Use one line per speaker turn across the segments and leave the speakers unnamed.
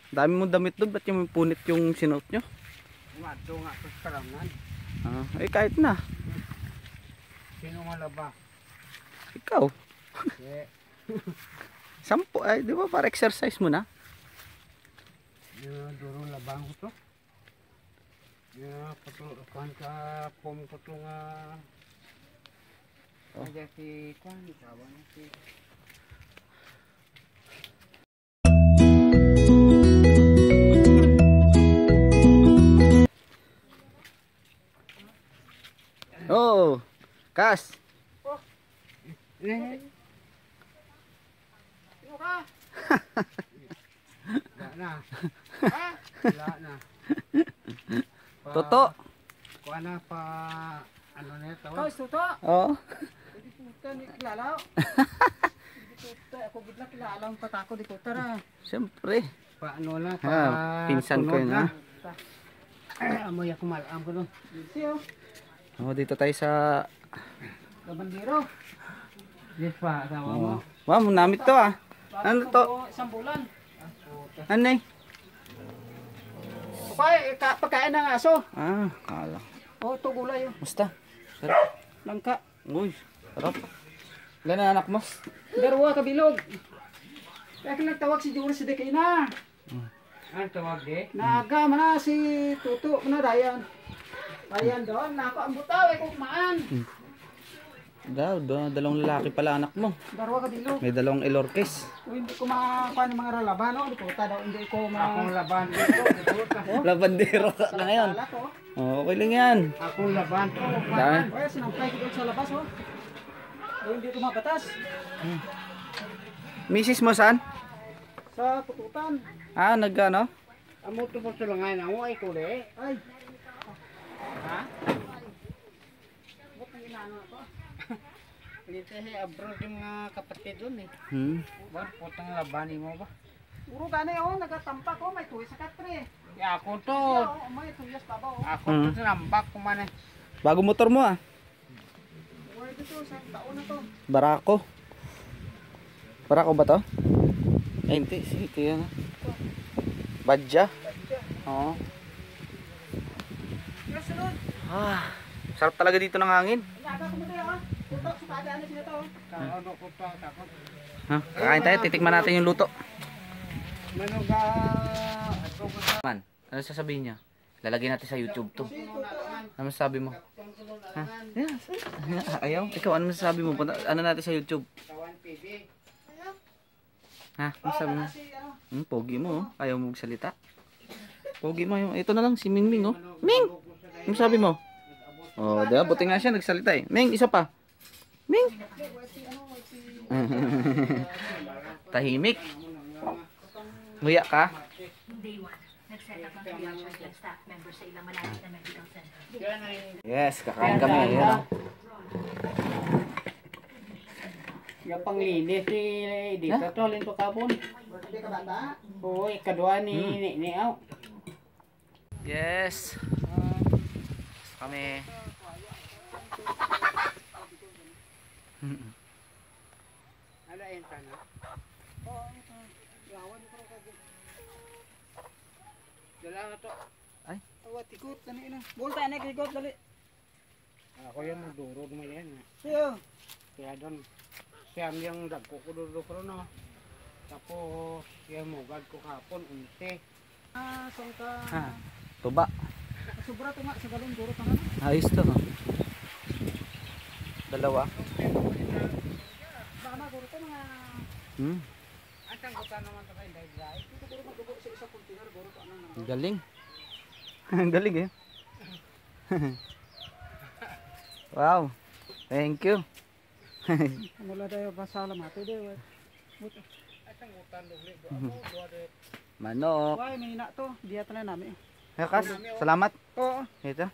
Dami mong damit doon, ba't yung punit yung sinuot nyo?
Mato nga sa karamnan.
Kahit na.
Sino malaba?
Ikaw.
Eh,
10 ay, di ba para exercise mo na?
yung durong labang ko to. Yung patulukan ka pom ko to nga. Aja si Kwan, kawan si.
Oh, Kas.
Sino ka? Wala na. Ha? Wala na.
Toto.
Kuha na pa ano na ito?
Kau Toto?
Oo.
Hindi puta ni kilala. Hindi puta ako gidla kilala ang patako di puta ra.
Siyempre.
Pa ano na pa
Pinsan ko yun ha.
Amoy ako malam ko doon.
Siyo.
Dito tayo sa...
Kabandiro.
Yes pa, sama mo.
Wow, namit to ah. Ano to?
Isang bulan.
Ano eh?
Kupay, pagkain ng aso.
Kala.
Oh, ito gulay.
Basta. Sarap.
Langka.
Uy, sarap. Ilan ang anak mo?
Darwa kabilog. Kaya nagtawag si Joris si Dekina.
Ano tawag di?
Naga mana si Tuto mana Dayan. Dayan doon, nako ang butaw ay kumaan.
Dalawang lalaki pala anak mo.
Darwa kabilog.
May dalawang Ilorques.
O hindi ko makakuha ng mga ralabano, di puta daw hindi ko
Akong laban dito.
Labandero ka na ngayon.
Wala ko.
Okay lang yan.
Akong laban.
Dahil.
Kaya sinampay ko doon sa labas oh. O hindi ko mabatas.
Misis mo saan?
Sa pututan.
Nag-ano?
Amo to po sulangan ako ay kule.
Ay,
Ha?
ba't ang inaano ako?
Dito abroad yung mga kapatid doon eh. Ba, putang laban mo ba?
Puro gani oh, nagatampak oh, may tuwi sa katre.
Ya ako to.
Oh, may tuyas pa ba oh.
Ako to sinambak ko man eh.
Bago motor mo
Word ito, sa taon na to.
Barako. Barako ba to? Ay hindi, ito yan. Badja. Oo.
Yung sunod,
Sarap talaga dito ng hangin.
inaga ko mo tayo ah. Tutok, sukadaan na sila to oh.
Ano ko to takot.
Kakain tayo, titikman natin yung luto.
Manuga ako ko sa
Man, ano sasabihin niya? Lalagyan natin sa YouTube to. Ano masasabi mo? Yes. Ayaw? Ikaw, ano masasabi mo? Ano natin sa YouTube?
kawan PD.
Ano masasabi mo?
Si ano,
Pogi mo, oh. Ayaw mo magsalita. Pogi mo. Ito na lang, si Ming Ming, oh. Ming! Ano sabi mo? Diba? Buti nga siya nagsalita eh. Ming, isa pa. Ming! Tahimik. Nguya ka?
Day 1, nag-set up ng triage ng staff members sa ilang malapit na medical center.
Yes, kakain kami. Ayan, oh.
Yung panglinis dito to linto kapon.
birthday ka bata?
Oo, ikadwa ni Aw.
Yes. Kami.
Ala yan tana. Dala nga to.
Awa, tikot, dali na. Bulta na, tikot, dali.
Ako yung magdurog mo yan.
Siyo.
Kaya doon, siyam yung dagko ko duro ko no. Tapos, yung mugad ko kapon, unti.
Saan ka?
Tuba.
Sobra to nga, sa galon, duro pa nga.
Ayos to, no? Dalawa.
Baka na, duro to mga...
Ang tanggutan naman ito kayo dahil dahil.
Ito duro magdugo sa isang container, duro to anong nang...
Galing. Ang galing eh. Wow. Thank you.
Wala tayo pasalamat. Ito din, buto.
Ang tanggutan doble do ako, do
Manok.
Why, may na to. Diya na namin.
Kas, salamat.
Oo.
Ito.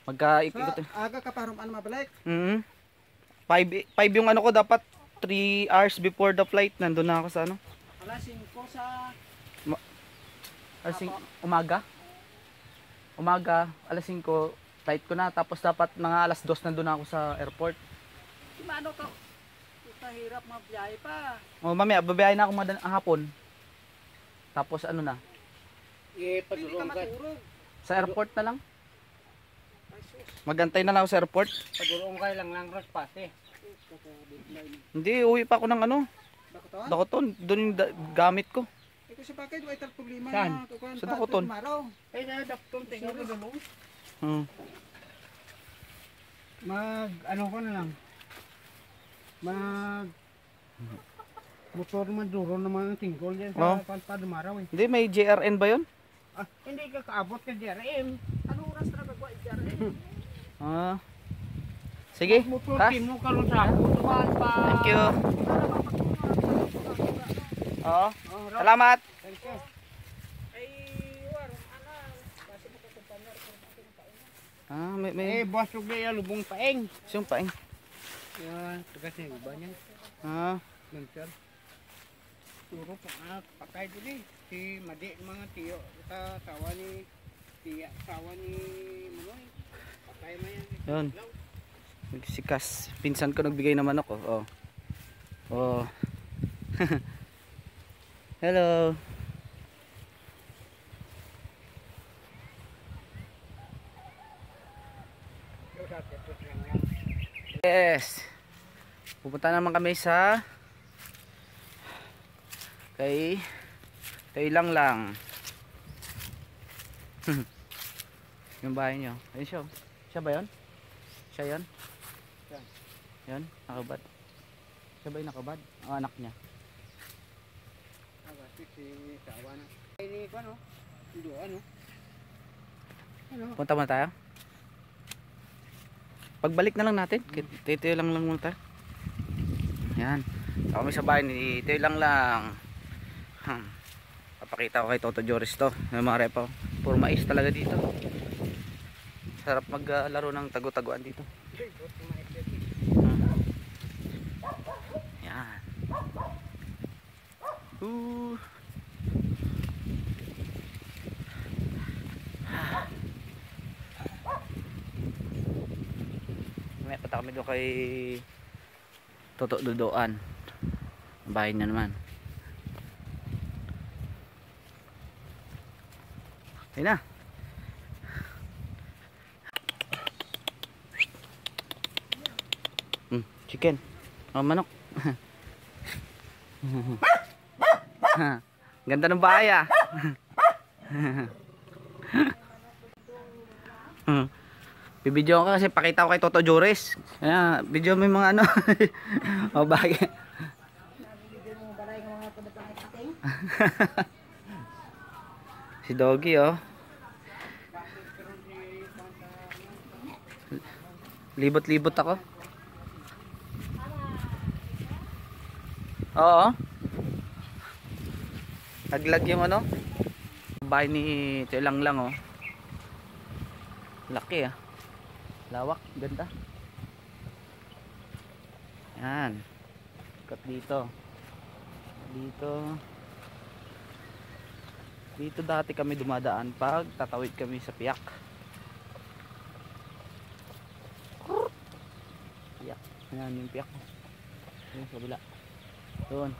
Magka-ikot.
Aga ka parang ano mabalik.
5 yung ano ko, dapat 3 hours before the flight. Nandun na ako sa ano.
Alas 5 sa...
Umaga. Alas 5, flight ko na. Tapos dapat mga alas 2 nandun na ako sa airport.
Ano to? Mahirap mabiyahe pa.
Oh, mamaya babayahin na ako hapon. Tapos ano na?
Hindi ka
Padulong ka.
maturog.
Sa airport na lang.
Ay sus.
Magantay na lang ako sa airport.
Padulong ka lang Ros Pate.
Hindi, uwi pa ako ng ano.
Dakoton?
Dakoton, doon yung gamit ko.
Ito sa bakit, may problema
Saan?
na. Kukuhan
Sa
pa,
Dakoton.
tomorrow.
Ay na dakton tingnan mo dulong.
Hmm.
Ano ko na lang. Motor maduro naman ang tinggol yan
Oh.
sa Padumaraw eh.
Hindi, may JRN ba yun?
Ah, hindi ka kaabot ka DRM.
Anong oras na nagagawa i-jar?
Ah. Sige,
Motor
kas.
mo karon sa ako. Tumaan pa.
Thank you. Oo.
Oh,
Salamat.
thank you.
Ay, warong ana. Kasi makakumpanar ko natin ang pauna.
Ah, may
Eh, boss ug ya lubong paeng.
siyong paing.
Yan, kasi iba niya.
Ah,
Nancer. Puro pa patay din eh. Si Madi mga tiyo sa sawa ni Manoy. Patay man yan.
yun. Si Kas, pinsan ko nagbigay naman ako. Oh. Oh. Hello. Yes. Pupunta naman kami sa kay lang lang. Yung bahay niyo. Ayun siya. Siya ba 'yon? Siya 'yon? Yan, nakabad. Siya ba yung nakabad? Ang anak niya.
Si sawa na. Ay ni ko ano? Ano? Ano?
Punta muna tayo. Pagbalik na lang natin. Tito lang muna tayo. Yan. Kami sa bahay ni Tito lang. Papakita ko kay Toto Joris to. May mga repo. Puro mais talaga dito. Sarap maglaro ng tago-taguan dito. Yan. May punta kami doon kay Toto Dudoan. Bahay na naman. Ayun na. Chicken. Oh, manok. Ganda ng bahay ah. Bibidyo ka kasi pakita ko kay Toto Joris. Ayan, video mo yung mga ano. O bagay.
Nabibigyan mo balay ng mga padatang ating.
Si Doggy oh. Libot-libot ako. Oo. Naglag yung ano. Bahay ni Tilang lang oh. Laki ah. Lawak, ganda. Yan. Kat dito. Dito dati kami dumadaan pag tatawid kami sa Piak. Piak. Yan yung Piak. Yung sa kabila. Doon.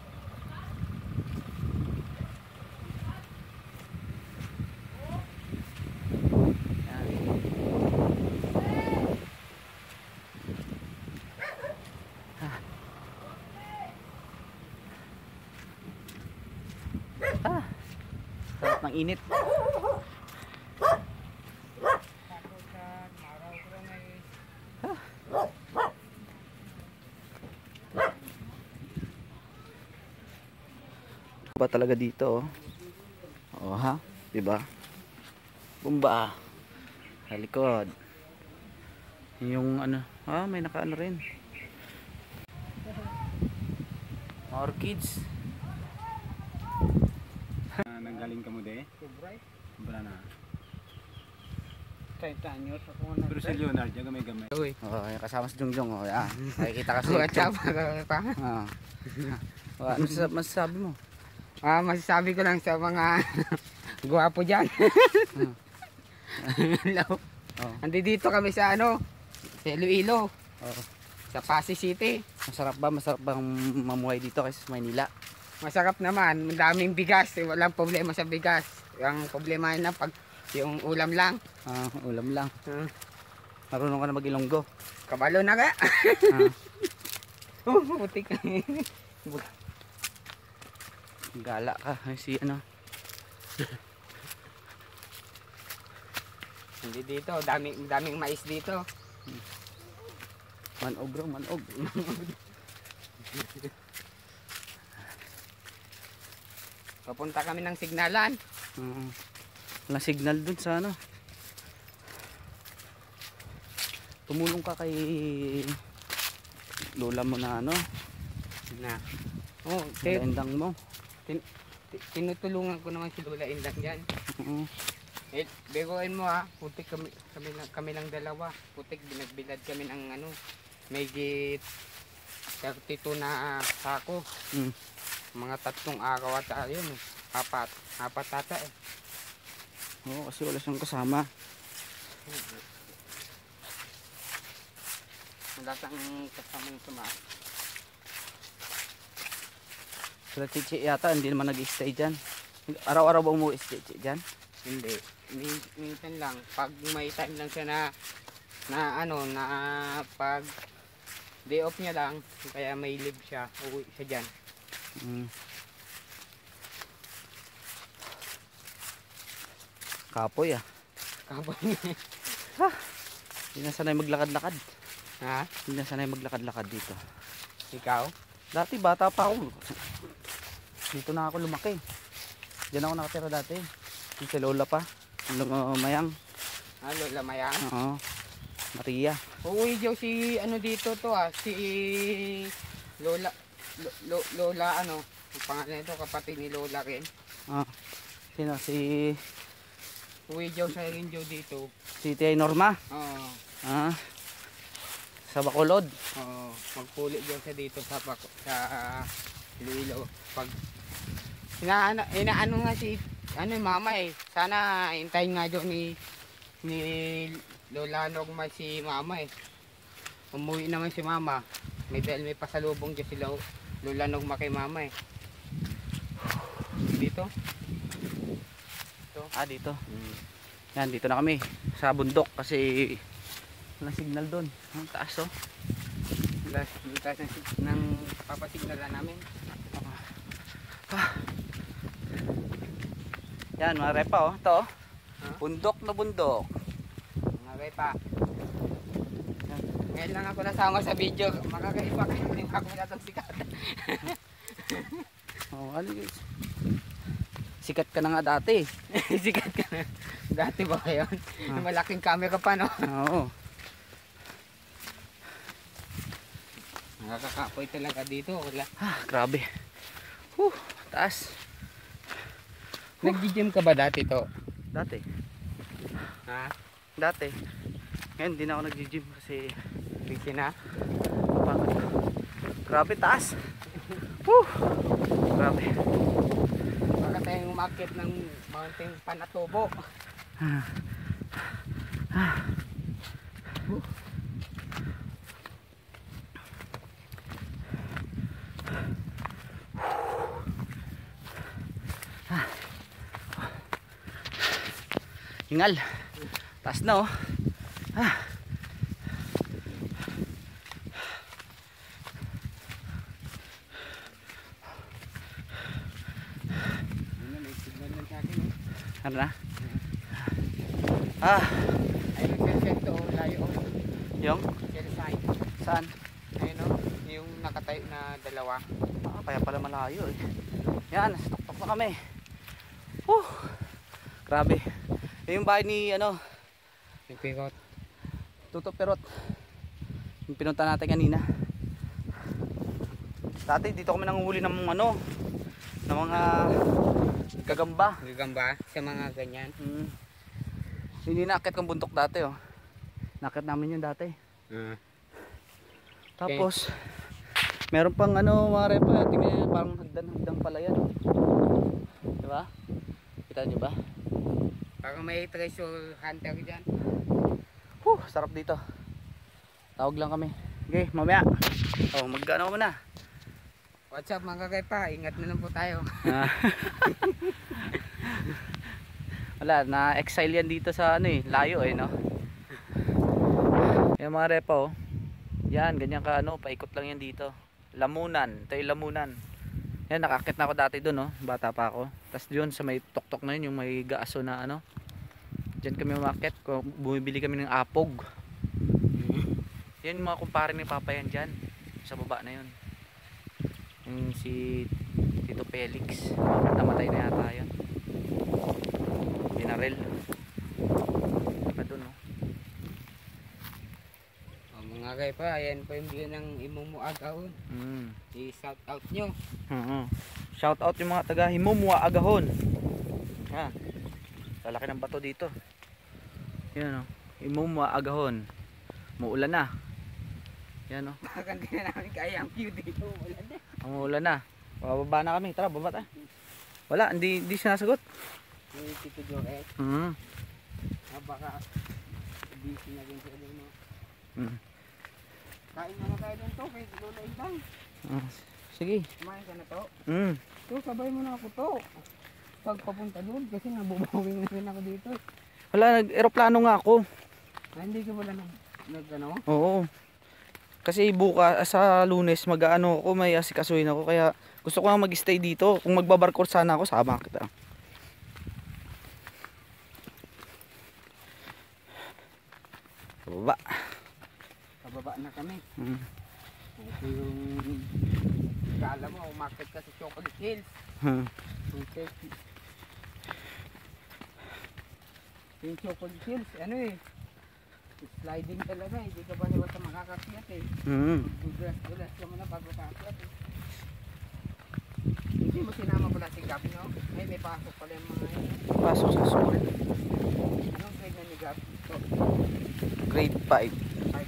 Sarap ng init. Ba talaga dito oh. Oh ha, 'di ba? Bumba. Sa likod. Yung ano, may nakaano rin. Orchids.
Nanggaling ka mo de?
Sobray.
Sobra na.
30 anyos ako na.
Pero si Leonard, yung gamay-gamay.
Uy.
Oh, yung kasama si Jungjong oh. Yan. Nakikita kasi.
WhatsApp ka.
Ah. Ano masasabi mo?
Masasabi ko lang sa mga guwapo dyan. Hello.
Oh.
Andi dito kami sa ano, sa Iloilo.
Oh.
Sa Pasig City.
Masarap ba? Masarap bang mamuhay dito kaysa sa Maynila?
Masarap naman, daming bigas, walang problema sa bigas. Ang problema na pag yung ulam lang.
Ah, ulam lang.
Hmm.
Marunong ka na mag-Ilonggo.
Kabalo na ka.
Ah,
Putik.
gala ka. Ay, si ano.
Hindi dito, daming mais dito.
Manog bro, manog.
Papunta kami ng signalan.
Walang signal dun sa ano. Tumulong ka kay lola mo na ano.
Na. Oh,
Endang mo.
tinutulungan ko naman si Lola Indang diyan.
Oo.
Eh, begoin mo ha, putik kami ng dalawa. Putik binagbilad kami ng ano, may git 32 na sako.
Mm.
Mga 3 araw at ayun, apat tata eh.
Oo, kasi wala siyang kasama.
Wala siyang kasamang tumaas.
Sila Chichi yata, hindi naman nag-stay dyan. Araw-araw ba umuwi si Chichi dyan?
Hindi. Minsan lang. Pag may time lang siya na ano, na pag day off niya lang, kaya may leave siya, uwi siya dyan.
Mm. Kapoy ah.
Kapag
Hindi na sanay maglakad-lakad.
ha?
Hindi na sanay maglakad-lakad dito.
Ikaw?
Dati bata pa ako. Dito na ako lumaki. Diyan ako nakatira dati. Yung si Lola pa. Yung mayang.
Ah, Lola Mayang?
Oo. Maria.
Uuwi daw si ano dito to si Lola Lola ano, ang pangalan nito kapatid ni Lola rin.
Ah. Sino? Si
Uwi daw sa rin daw dito.
Tia Norma.
Oo.
Ah. Sa Bacolod.
Oo, magpuli daw siya dito sa Iloilo. Pag inaano nga si ano mama eh. Sana hintayin nga daw ni Lola Norma si mama eh. Umuwi naman si mama. Dahil may pasalubong dyan si Lola Norma kay mama eh. Dito?
Ah, dito. Yan, dito na kami. Sa bundok kasi walang signal doon. Ang taas oh.
Butas ng papasignalan namin.
Yan, mga repa oh. Ito oh.
Huh?
Bundok na bundok.
Okay pa. Ngayon lang ako nasama sa video. Makakaiba kayo. Hindi ako na itong sikat.
Oh, ano yun? Sikat ka na nga dati.
Sikat ka na. Dati ba yun? Yung malaking camera pa no?
Oo.
Nakakapoy talaga dito. Wala.
Ah, grabe. Taas.
Nag-gym ka ba dati to?
Dati.
Ha?
Dati. Ngayon, hindi na ako nag-gym kasi
Busy na?
pagod ko. Grabe, taas. Woo! Grabe.
Baka tayong umakit ng mountain Panatobo.
Hingal. Taas na oh. Ah.
Ano, may signal lang sa akin.
Ano na? Ah.
Ay, nag-send to. Layo.
Yung?
Shell sign.
Saan?
Ayun o. Yung nakatayo na dalawa.
Ah, kaya pala malayo eh. Yan, stop na kami. Woo! Grabe. Yung bahay ni ano,
Yung pikot.
Tuto Perot. Yung pinunta natin kanina. Dati dito kami nanguhuli ng ano, ng mga gagamba.
Gagamba sa mga ganyan.
Hindi naakit kang bundok dati oh. Nakit namin yun dati. Tapos meron pang ano mga repa, tingnan parang hagdan pala yan. Diba? Kita nyo ba?
Parang may treasure hunter dyan.
Sarap dito. Tawag lang kami. Okay, mamaya. Oh, mag-ano ka muna.
What's up mga kagaypa? Ingat na lang po tayo.
Ah. Wala, na-exile yan dito sa ano eh, layo eh, no? Yung mga repa oh. Yan, ganyan ka ano, paikot lang yan dito. Lamunan, ito yung Lamunan. Yan, nakakit na ako dati doon, no? Bata pa ako. Tapos yun, sa may tuktok na yun, yung may gaaso na ano. Diyan kami umakit, bumibili kami ng apog. Yan yung mga kumpare ni Papa yan dyan. Sa baba na yun. Yung si Tito Felix. Namatay na yata yun. Binaril. Pa doon, no?
Oh, mga kagaypa, ayan po yung video ng Imumuagahon. I-shout out nyo.
Shout out yung mga taga Himumua Agahon. Yan. Lalaki ng bato dito. Yan, no? Himumua Agahon. Muulan na. Yan, no?
Bakit hindi na namin kaya ang view dito. Wala na.
Umuulan na. Bababa na kami. Tara, baba tayo. Wala, hindi sinasagot.
May Tito Joel. Baka busy na din siya doon. Kain na tayo doon to. Kay Lola Indang.
Sige.
Kumain ka na to.
Mm.
Sabay mo na ako to. Pag papunta doon kasi nabubawing na rin ako dito.
Wala, nag-aeroplano nga ako.
Hindi ka wala nag-ano?
Oo. Kasi bukas sa Lunes mag-aano ako, may asikasuhin ako, kaya gusto ko lang mag-stay dito. Kung magbabarko sana ako, sama kita. Baba.
Pababa na kami. Ito yung kala mo, umakit ka sa Chocolate Hills. Yung Chocolate Hills, ano eh, sliding talaga eh, hindi ka ba basta makakakyat eh. Gulas ka muna bago kaakyat eh. Hindi mo sinama pala si Gab, no? Ay, may pasok pala yung mga yun.
Pasok sa school.
Anong grade na ni Gab? Ito,
Grade 5.
5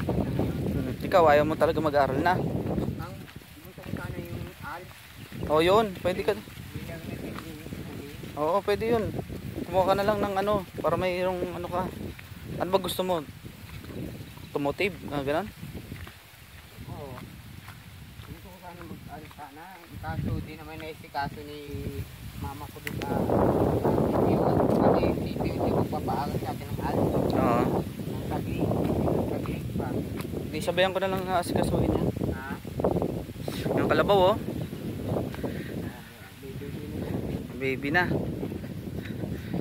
na ngayon.
Ikaw, ayaw mo talaga mag-aaral na.
Ang gusto ko sana yung AL.
O yun, pwede ka.
Bilang na yung
Oo, pwede yun. Kumuha ka na lang ng ano, para mayroong ano ka. Ano ba gusto mo? Automotive, ganun?
oo. Gusto ko sana mag-AL sana. Kaso di naman naisikaso ni mama ko doon sa CPO. Kasi yung CPO hindi magpapaaral sa atin ng AL.
Oo.
Ang tagi pa.
Di sabayan ko na lang asikasuhin yan.
Ha?
Yung kalabaw oh.
Baby
Baby na.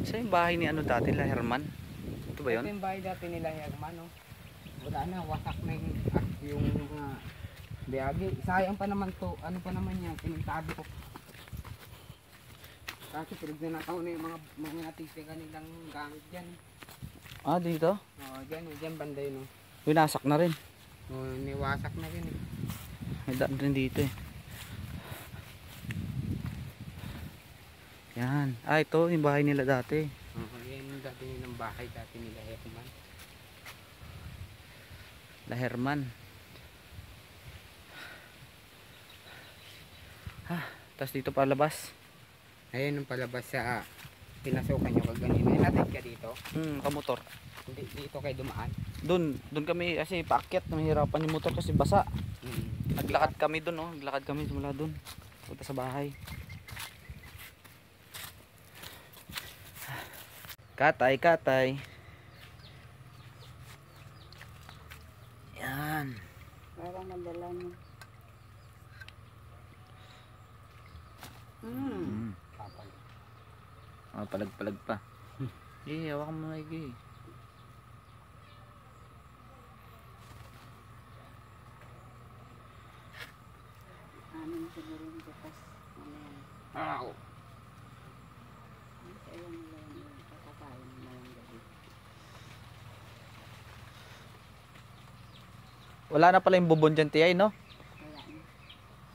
Sa yung bahay ni ano dati, La Herman? Ito ba
ito
yun?
yung bahay dati nila Herman, no? Wala na, wasak na yung mga biyagi. Sayang pa naman to, ano pa naman yan, pinintado ko. Kasi pinagnanakaw na yung mga titi kanilang gamit dyan.
Ah, dito?
Oo, dyan banda yun, no?
Winasak na rin.
Oo, niwasak na rin, eh.
May daan rin dito eh. Yan. Ah, ito yung bahay nila dati.
Oo, yan yung dati nilang bahay, dati nila Herman.
La Herman. Tapos dito palabas.
Ayan yung palabas sa pinasukan nyo kaganina. Natin ka dito.
Nakamotor.
Hindi, dito kayo dumaan.
Doon kami kasi paakyat, mahirapan yung motor kasi basa.
Hmm.
Naglakad kami doon, oh. Naglakad kami simula doon. Punta sa bahay. Katay. Yan.
Parang nadala mo.
Kapal.
Ah, palag pa. Eh, hawakan mo maigi.
Amin siguro yung bukas.
Ow!
Ayun nila yung kakakain na yung gabi.
Wala na pala yung bubon dyan, Tiyay, no?
Wala na.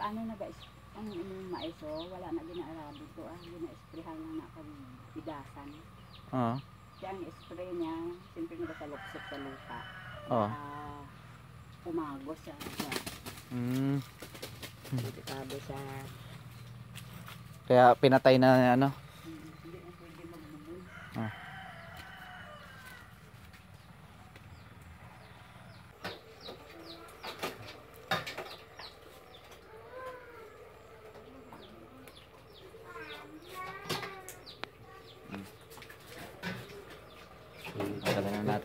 Paano na guys? Ang mais wala na ginaarado to gina-sprayhan lang na kami bigasan.
Oo.
Diyan spray niya, siyempre nagasaluksok sa lupa.
Oo.
Umagos siya. Delikado sa
Kaya pinatay na ano.
hindi na pwede magbubun.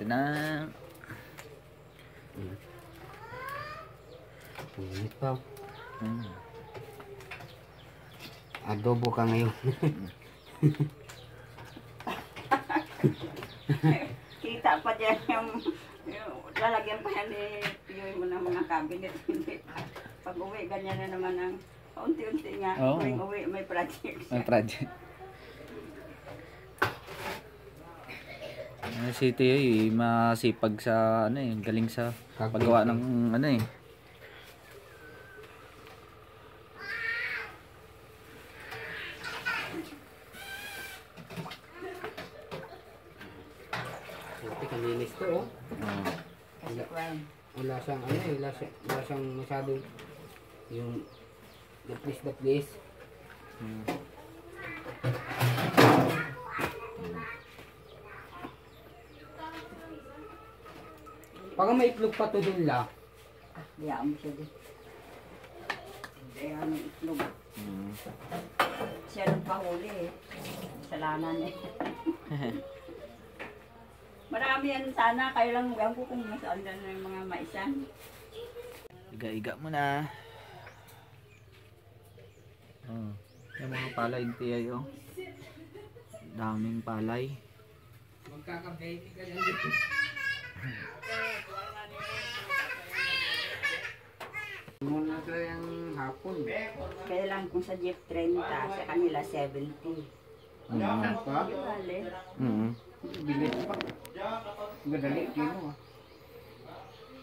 Ito na.
Init pa.
Hmm.
Adobo ka ngayon.
Kita pa dyan yung lalagyan pa yan piyuin mo ng mga cabinet. Pag uwi, ganyan na naman ang unti-unti nga.
Oo.
Uwi, may project siya.
Ang project. Si Tio masipag sa ano eh, galing sa paggawa ng ano eh.
Buti kalinis to, oh.
Oh.
Kasi kwan,
Wala siyang ano eh, wala siyang masyadong yung the place.
Hmm.
Baka may itlog pa to dun la.
biyaan mo siya din. Kaya ang itlog.
Hmm.
Siya nung pahuli eh. Kasalanan eh. Marami yan sana, kayo lang mugang ko kung nasaan na ng mga maisan.
Iga-iga mo na. Oh. Yung mga palay Tio, oh. Daming palay.
Magkaka-baby ka dyan dito. Muna ko yung hapon.
Kaya lang kung sa jeep 30, sa kanila 70.
Ano pa?
Bale.
Mm.
Bilis pa. Madali, kino ah.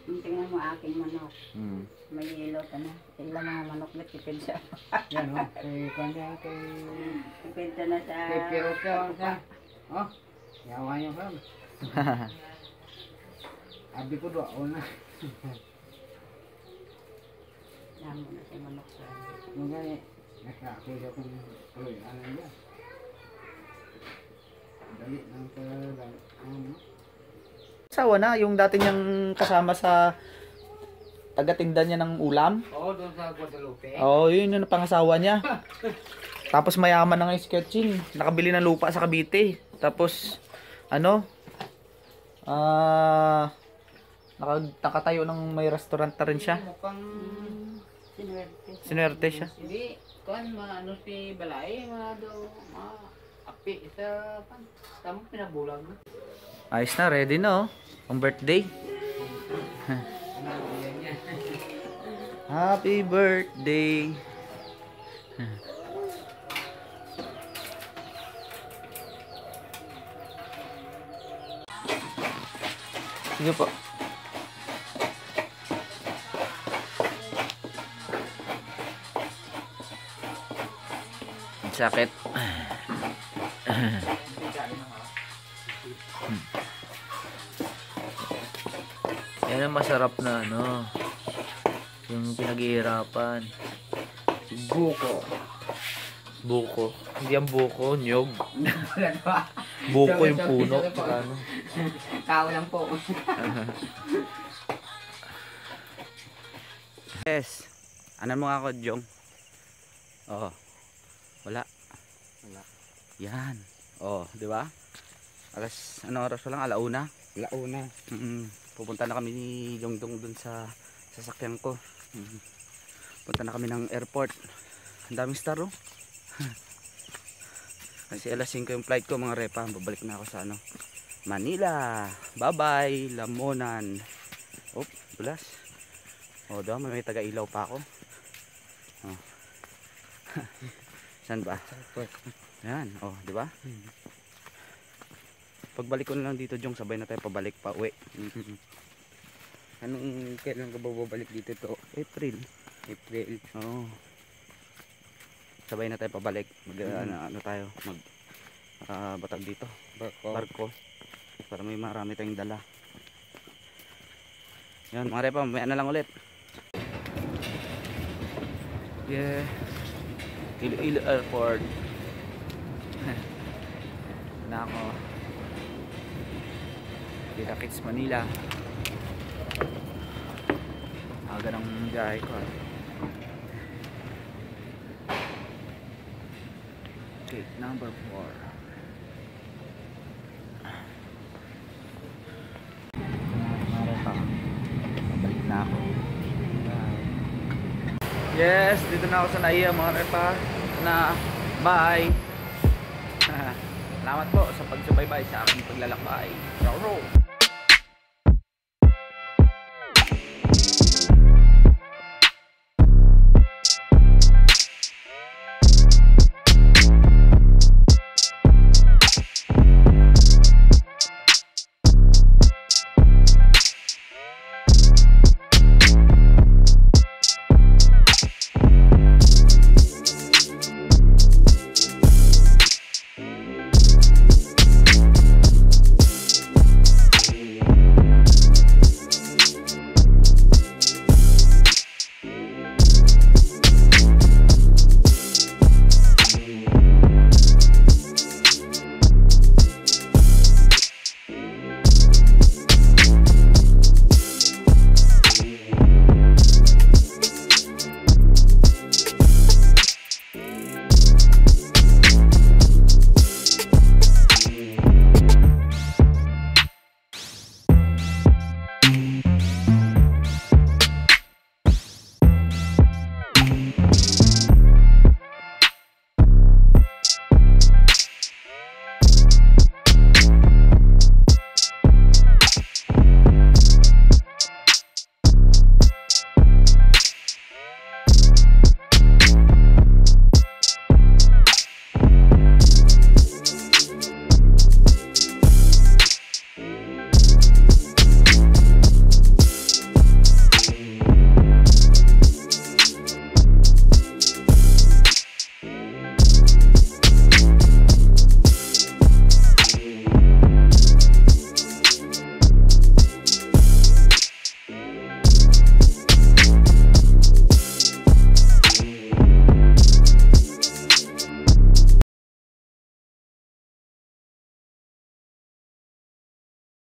Tingnan mo aking manok.
Mm.
May yellow ka na. Ilang mga manok na tipid siya.
Yan oh, kay kanya, kay
Tipid na sa...
Pero ka, oh, yawa niyo ka. Abi ko do, ako na.
Yan mo na si manok sa...
Mga nakakita kong ano niya. Dali lang ka, ano.
Asawa na, yung dati niyang kasama sa tagatinda niya ng ulam.
Oo, doon sa Guadalupe.
Oo, yun yung pangasawa niya. Tapos mayaman na ngayon si Ketching. Nakabili ng lupa sa Cavite. Tapos, ano, nakatayo ng may restaurant na rin siya.
Mukhang,
Sinuwerte.
Sinuwerte siya.
hindi, kuan, ano si Balay, api sa, tamang pinabulag na.
Ayos na, ready na oh. Pang birthday.
Ano, yan yan.
Happy birthday. Sige po. Ang sakit. Yan ang masarap na ano. Yung pinaghihirapan. Buko. Buko. Hindi ang buko, nyog. Buko yung puno. Tsaka ano.
Tao lang po.
Yes. Ano mo ako, Jong? Oo. Wala.
Wala.
Yan. Oh, di ba? Alas, ano oras pa lang? Alauna.
Launa.
Pupunta na kami ni Jongdong dun sa sasakyan ko. Punta na kami ng airport. Ang daming star, oh. Kasi alas 5 yung flight ko, mga repa. Babalik na ako sa ano, Manila. Bye-bye, Lamunan. Oh, dulas. Oh, daw may taga-ilaw pa ako. Oh. Saan ba? Yan, oh, di ba? Pagbalik ko na lang dito, Jong, sabay na tayo pabalik pa uwi.
Anong kailan ka ba babalik dito to?
April.
April.
Oo. Sabay na tayo pabalik. Ano tayo? Batag dito. Barko. Para may marami tayong dala. Yan, mga repa, mamaya na lang ulit. Yeah. Iloilo Airport. Na ako. Kita Kids, Manila. Aga ng biyahe ko. Gate number 4. Yes, dito na ako sa Naiya mga repa. Na, bye. Salamat po sa pagsubaybay sa aking paglalakbay. Ciao.